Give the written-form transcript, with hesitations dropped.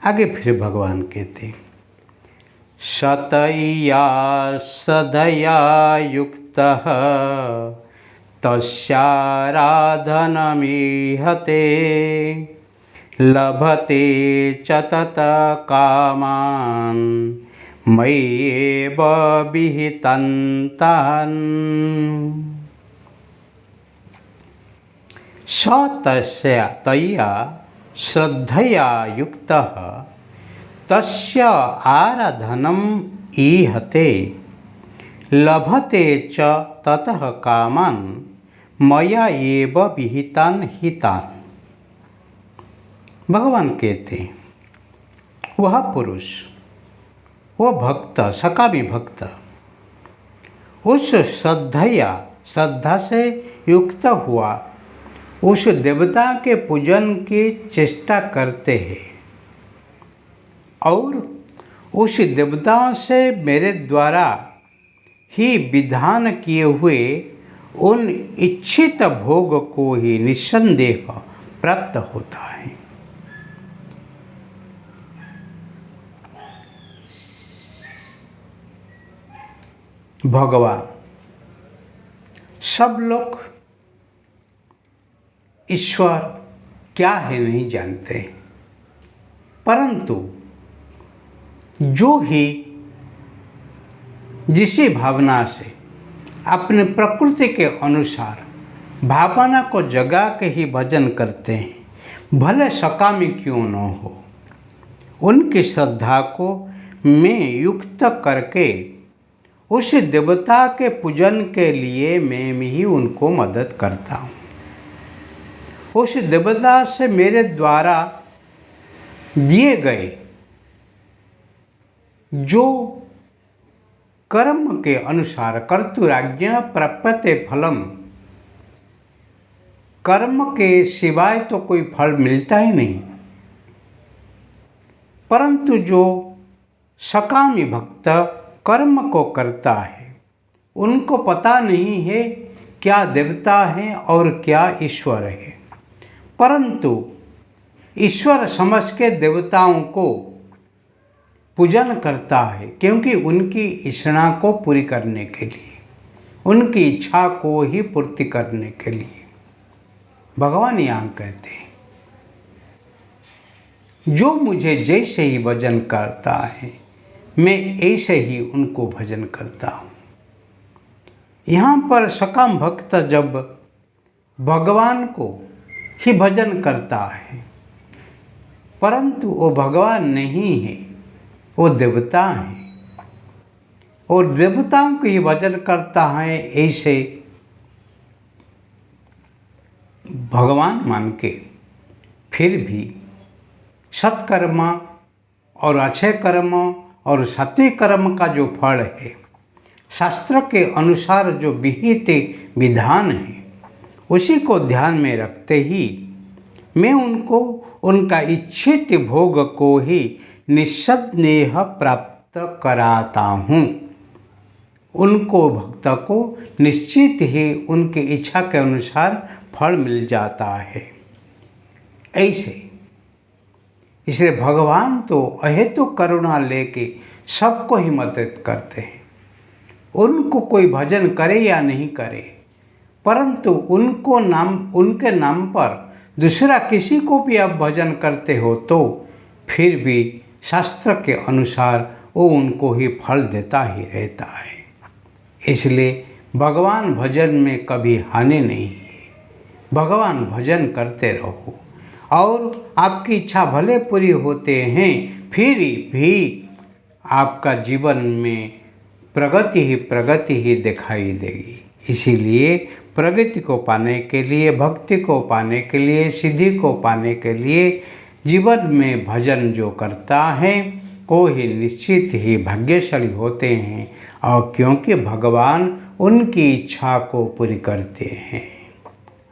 आगे फिर भगवान कहते, सतया सदया युक्तः तस्याराधनमीहते लभते च तत कामान् मय्येव विहितं तान्। स तया श्रद्धया युक्तः तस्य आराधनम् ईहते लभते च ततः कामान् मया एव विहितान् हितान्। भगवान कहते हैं, वह पुरुष, वो भक्त, सकामी भक्त उस श्रद्धा से युक्त हुआ उस देवता के पूजन की चेष्टा करते हैं और उस देवता से मेरे द्वारा ही विधान किए हुए उन इच्छित भोग को ही निस्संदेह प्राप्त होता है। भगवान, सब लोग ईश्वर क्या है नहीं जानते, परंतु जो ही जिसी भावना से अपने प्रकृति के अनुसार भावना को जगा के ही भजन करते हैं, भले सकामी क्यों न हो, उनकी श्रद्धा को मैं युक्त करके उस देवता के पूजन के लिए मैं ही उनको मदद करता हूँ। उस देवता से मेरे द्वारा दिए गए जो कर्म के अनुसार कर्तुराज्ञा प्राप्यते फलम, कर्म के सिवाय तो कोई फल मिलता ही नहीं, परंतु जो सकामी भक्त कर्म को करता है उनको पता नहीं है क्या देवता है और क्या ईश्वर है, परंतु ईश्वर समझ के देवताओं को पूजन करता है, क्योंकि उनकी इच्छा को पूरी करने के लिए, उनकी इच्छा को ही पूर्ति करने के लिए। भगवान यहाँ कहते हैं, जो मुझे जैसे ही भजन करता है मैं ऐसे ही उनको भजन करता हूँ। यहाँ पर सकाम भक्त जब भगवान को ही भजन करता है, परंतु वो भगवान नहीं है, वो देवता है, और देवताओं को ही भजन करता है, ऐसे भगवान मान के फिर भी सत्कर्म और अच्छे कर्म और सात्विक कर्म का जो फल है, शास्त्र के अनुसार जो विहित विधान है, उसी को ध्यान में रखते ही मैं उनको उनका इच्छित भोग को ही निस्संदेह प्राप्त कराता हूँ। उनको भक्त को निश्चित ही उनकी इच्छा के अनुसार फल मिल जाता है। ऐसे इसलिए भगवान तो अहेतु करुणा लेके सबको ही मदद करते हैं। उनको कोई भजन करे या नहीं करे, परंतु उनके नाम पर दूसरा किसी को भी आप भजन करते हो तो फिर भी शास्त्र के अनुसार वो उनको ही फल देता ही रहता है। इसलिए भगवान भजन में कभी हानि नहीं है। भगवान भजन करते रहो और आपकी इच्छा भले पूरी होते हैं, फिर भी आपका जीवन में प्रगति ही दिखाई देगी। इसीलिए प्रगति को पाने के लिए, भक्ति को पाने के लिए, सिद्धि को पाने के लिए जीवन में भजन जो करता है वो ही निश्चित ही भाग्यशाली होते हैं, और क्योंकि भगवान उनकी इच्छा को पूरी करते हैं।